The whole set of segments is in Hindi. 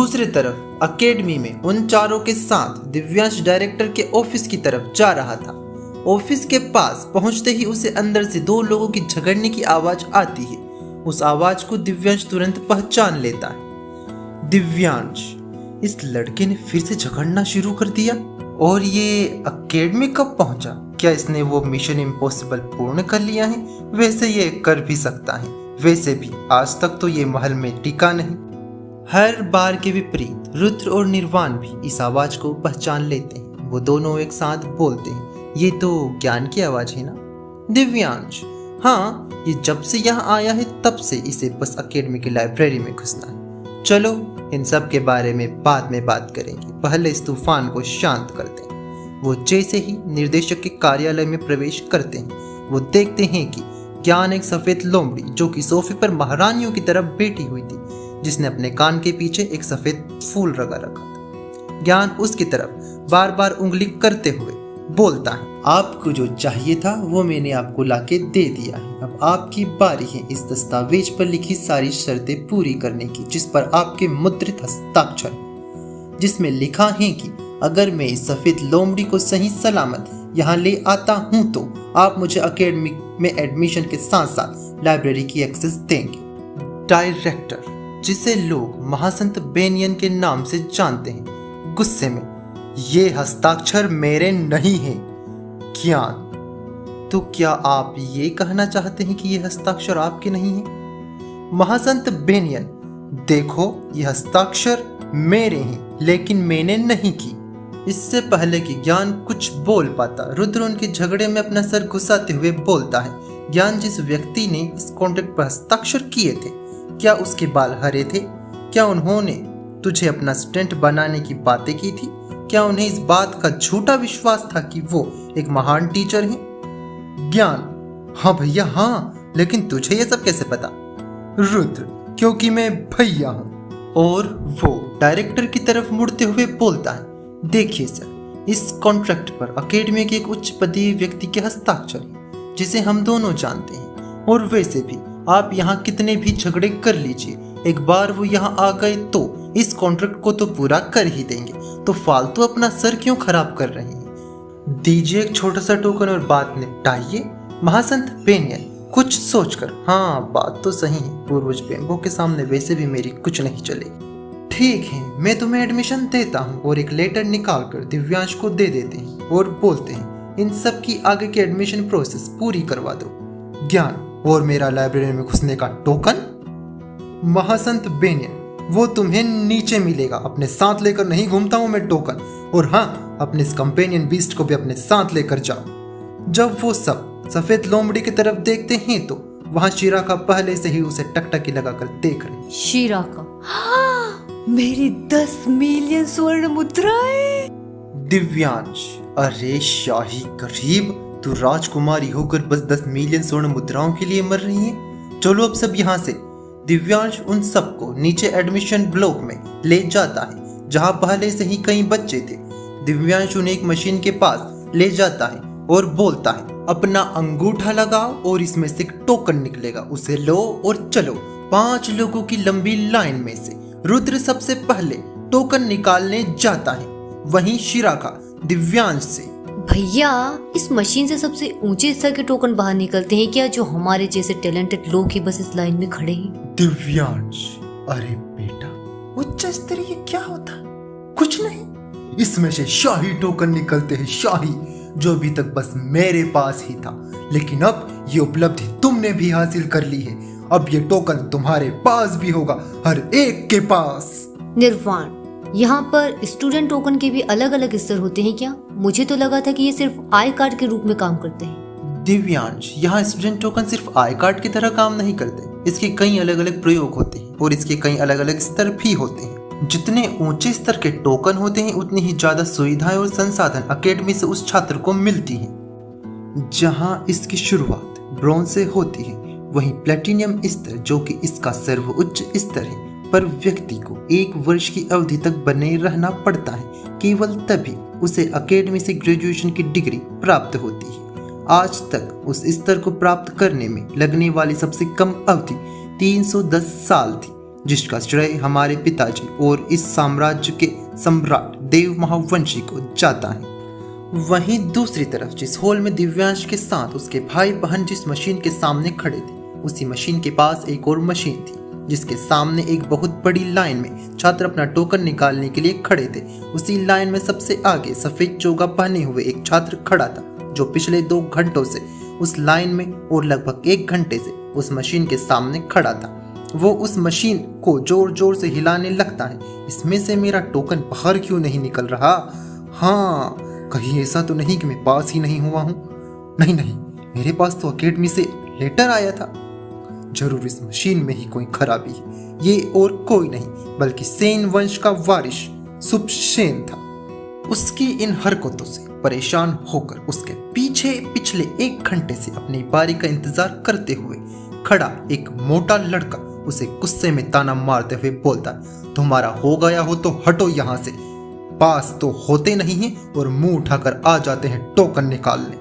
दूसरी तरफ अकेडमी में उन चारों के साथ दिव्यांश डायरेक्टर के ऑफिस की तरफ जा रहा था। ऑफिस के पास पहुंचते ही उसे अंदर से दो लोगों की झगड़ने की आवाज आती है। उस आवाज को दिव्यांश तुरंत पहचान लेता है। दिव्यांश, इस लड़के ने फिर से झगड़ना शुरू कर दिया। और ये अकेडमी कब पहुंचा? क्या इसने वो मिशन इम्पॉसिबल पूर्ण कर लिया है? वैसे ये कर भी सकता है, वैसे भी आज तक तो ये महल में टिका नहीं। हर बार के विपरीत रुद्र और निर्वाण भी इस आवाज को पहचान लेते हैं। वो दोनों एक साथ बोलते हैं, ये तो ज्ञान की आवाज है ना? दिव्यांश, हाँ, ये जब से यहाँ आया है तब से इसे बस अकेडमी की लाइब्रेरी में घुसना है। चलो इन सब के बारे में बाद में बात करेंगे, पहले इस तूफान को शांत करते हैं। वो जैसे ही निर्देशक के कार्यालय में प्रवेश करते हैं, वो देखते हैं कि ज्ञान एक सफेद लोमड़ी जो कि सोफे पर महारानियों की तरफ बैठी हुई थी, जिसने अपने कान के पीछे एक सफेद फूल लगा रखा था। ज्ञान उसकी तरफ बार बार उंगली करते हुए बोलता है, आपको जो चाहिए था वो मैंने आपको लाके दे दिया है। अब आपकी बारी है इस दस्तावेज पर लिखी सारी शर्तें पूरी करने की, जिस पर आपके मुद्रित हस्ताक्षर है, जिसमें लिखा है कि अगर मैं इस सफेद लोमड़ी को सही सलामत यहाँ ले आता हूँ तो आप मुझे अकेडमी में एडमिशन के साथ साथ लाइब्रेरी की एक्सेस देंगे। डायरेक्टर, जिसे लोग महासंत बेनियन के नाम से जानते हैं, गुस्से में, ये हस्ताक्षर मेरे नहीं हैं। ज्ञान, तो क्या आप ये कहना चाहते हैं कि ये हस्ताक्षर आपके नहीं हैं? महासंत बेनियन, देखो ये हस्ताक्षर मेरे हैं, लेकिन मैंने नहीं की। इससे पहले कि ज्ञान कुछ बोल पाता, रुद्र उनके झगड़े में अपना सर घुसाते हुए बोलता है, ज्ञान, जिस व्यक्ति ने इस कॉन्ट्रैक्ट पर हस्ताक्षर किए थे, क्या उसके बाल हरे थे? क्या उन्होंने तुझे अपना स्टूडेंट बनाने की बातें की थी? क्या उन्हें इस बात का झूठा विश्वास था कि वो एक महान टीचर है? ज्ञान, हाँ भैया हाँ, लेकिन तुझे ये सब कैसे पता? रुद्र, क्योंकि मैं भैया हूँ। और वो डायरेक्टर की तरफ मुड़ते हुए बोलता है, देखिए सर, इस कॉन्ट्रैक्ट पर अकेडमी के एक उच्च पदीय व्यक्ति के हस्ताक्षर है, जिसे हम दोनों जानते हैं। और वैसे भी आप यहाँ कितने भी झगड़े कर लीजिए, एक बार वो यहाँ आ गए तो इस कॉन्ट्रैक्ट को तो पूरा कर ही देंगे, तो फालतू अपना सर क्यों खराब कर रहे हैं? दीजिए एक छोटा सा टोकन और बात निपटाइए। महासंत बेनियन कुछ सोचकर, हाँ बात तो सही है, पूर्वज बेम्बो के सामने वैसे भी मेरी कुछ नहीं चलेगी। ठीक है, मैं तुम्हें एडमिशन देता हूँ। और एक लेटर निकाल कर दिव्यांश को दे देते हैं और बोलते हैं, इन सब की आगे की एडमिशन प्रोसेस पूरी करवा दो। ज्ञान, और मेरा लाइब्रेरी में घुसने का टोकन? महासंत बेनियन, वो तुम्हें नीचे मिलेगा, अपने साथ लेकर नहीं घूमता हूं मैं टोकन। और हाँ, अपने इस कंपेनियन बीस्ट को भी अपने साथ लेकर जाओ। जब वो सब सफेद लोमड़ी की तरफ देखते हैं तो वहां शिराका पहले से ही उसे टकटकी लगाकर देख रही। शिराका, मेरी 10 मिलियन स्वर्ण मुद्राएं। दिव्यांश, अरे शाही गरीब, तू राजकुमारी होकर बस 10 मिलियन स्वर्ण मुद्राओं के लिए मर रही है? चलो अब सब यहाँ से। दिव्यांश उन सबको नीचे एडमिशन ब्लॉक में ले जाता है, जहाँ पहले से ही कई बच्चे थे। दिव्यांश उन्हें एक मशीन के पास ले जाता है और बोलता है, अपना अंगूठा लगाओ और इसमें से एक टोकन निकलेगा, उसे लो और चलो। 5 लोगों की लंबी लाइन में से रुद्र सबसे पहले टोकन निकालने जाता है, वहीं शिराका दिव्यांश से, भैया, इस मशीन से सबसे ऊंचे स्तर के टोकन बाहर निकलते हैं क्या, जो हमारे जैसे टैलेंटेड लोग ही बस इस लाइन में खड़े हैं? दिव्यांश, अरे बेटा, उच्च स्तरीय क्या होता है? कुछ नहीं, इसमें से शाही टोकन निकलते हैं, शाही, जो अभी तक बस मेरे पास ही था, लेकिन अब ये उपलब्धि तुमने भी हासिल कर ली है। अब ये टोकन तुम्हारे पास भी होगा, हर एक के पास। निर्वाण, यहाँ पर स्टूडेंट टोकन के भी अलग अलग स्तर होते हैं क्या? मुझे तो लगा था कि ये सिर्फ आई कार्ड के रूप में काम करते हैं। दिव्यांश, यहाँ स्टूडेंट टोकन सिर्फ आई कार्ड की तरह काम नहीं करते, इसके कई अलग अलग प्रयोग होते हैं और इसके कई अलग अलग स्तर भी होते हैं। जितने ऊंचे स्तर के टोकन होते हैं उतनी ही ज्यादा सुविधाएं और संसाधन अकेडमी से उस छात्र को मिलती हैं। जहाँ इसकी शुरुआत ब्रॉन्ज से होती है, वहीं प्लेटिनियम स्तर, जो कि इसका सर्वोच्च स्तर है, पर व्यक्ति को 1 वर्ष की अवधि तक बने रहना पड़ता है। केवल तभी उसे अकेडमी से ग्रेजुएशन की डिग्री प्राप्त होती है। आज तक उस स्तर को प्राप्त करने में लगने वाली सबसे कम अवधि 310 साल थी, जिसका श्रेय हमारे पिताजी और इस साम्राज्य के सम्राट देव महावंशी को जाता है। वहीं दूसरी तरफ जिस हॉल में दिव्यांश के साथ उसके भाई बहन जिस मशीन के सामने खड़े थे, उसी मशीन के पास एक और मशीन थी जिसके सामने एक बहुत बड़ी लाइन में छात्र अपना टोकन निकालने के लिए खड़े थे। उसी लाइन में सबसे आगे सफेद चोगा पहने हुए एक छात्र खड़ा था जो पिछले 2 घंटों से उस लाइन में और लगभग 1 घंटे से उस मशीन के सामने खड़ा था। वो उस मशीन को जोर जोर से हिलाने लगता है। इसमें से मेरा टोकन बाहर क्यों नहीं निकल रहा? हाँ, कहीं ऐसा तो नहीं कि मैं पास ही नहीं हुआ हूँ? नहीं, मेरे पास तो एकेडमी से लेटर आया था। जरूर इस मशीन में ही कोई खराबी है। ये और कोई नहीं बल्कि सेन वंश का वारिस सुपसेन था। उसकी इन हरकतों से परेशान होकर उसके पीछे पिछले 1 घंटे से अपनी बारी का इंतजार करते हुए खड़ा एक मोटा लड़का उसे गुस्से में ताना मारते हुए बोलता, तुम्हारा हो गया हो तो हटो यहाँ से, पास तो होते नहीं हैं और मुंह उठाकर आ जाते हैं टोकन निकालने।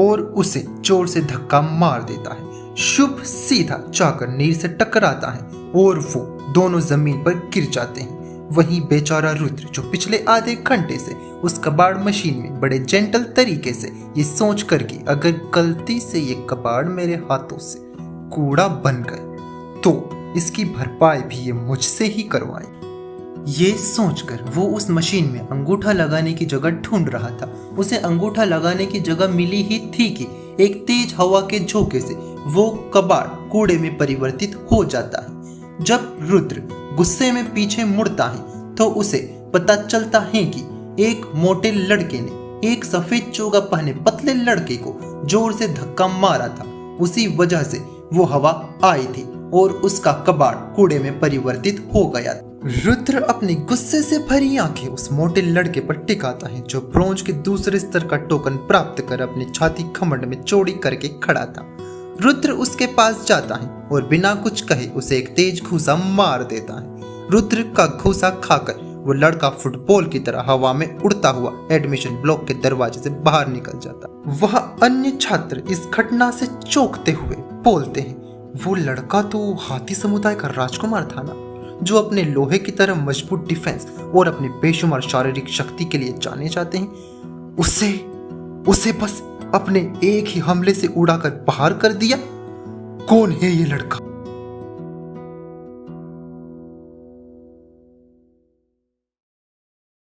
और उसे जोर से धक्का मार देता है। शुभ सीधा जाकर नीर से टकराता है और वो दोनों जमीन पर गिर जाते हैं। वहीं बेचारा रुद्र जो पिछले आधे घंटे से उस कबाड़ मशीन में बड़े जेंटल तरीके से ये सोच कर कि अगर गलती से ये कबाड़ मेरे हाथों से कूड़ा बन गए तो इसकी भरपाई भी ये मुझसे ही करवाए, ये सोचकर वो उस मशीन में अंगूठा लगाने की जगह ढूंढ रहा था। उसे अंगूठा लगाने की जगह मिली ही थी कि एक तेज हवा के झोंके से वो कबाड़ कूड़े में परिवर्तित हो जाता है। जब रुद्र गुस्से में पीछे मुड़ता है तो उसे पता चलता है कि एक मोटे लड़के ने एक सफेद चोगा पहने पतले लड़के को जोर से धक्का मारा था। उसी वजह से वो हवा आई थी और उसका कबाड़ कूड़े में परिवर्तित हो गया। रुद्र अपने गुस्से से भरी आंखें उस मोटे लड़के पर टिकाता है जो ब्रोंज के दूसरे स्तर का टोकन प्राप्त कर अपनी छाती खमंड में चौड़ी करके खड़ा था। रुद्र उसके पास जाता है और बिना कुछ कहे उसे एक तेज घूसा मार देता है। रुद्र का घूसा खाकर वो लड़का फुटबॉल की तरह हवा में उड़ता हुआ एडमिशन ब्लॉक के दरवाजे से बाहर निकल जाता। वह अन्य छात्र इस घटना से चौंकते हुए बोलते हैं, वो लड़का तो हाथी समुदाय का राजकुमार था ना, जो अपने लोहे की तरह मजबूत डिफेंस और अपनी बेशुमार शारीरिक शक्ति के लिए जाने जाते हैं। उसे बस अपने एक ही हमले से उड़ाकर बाहर कर दिया। कौन है ये लड़का?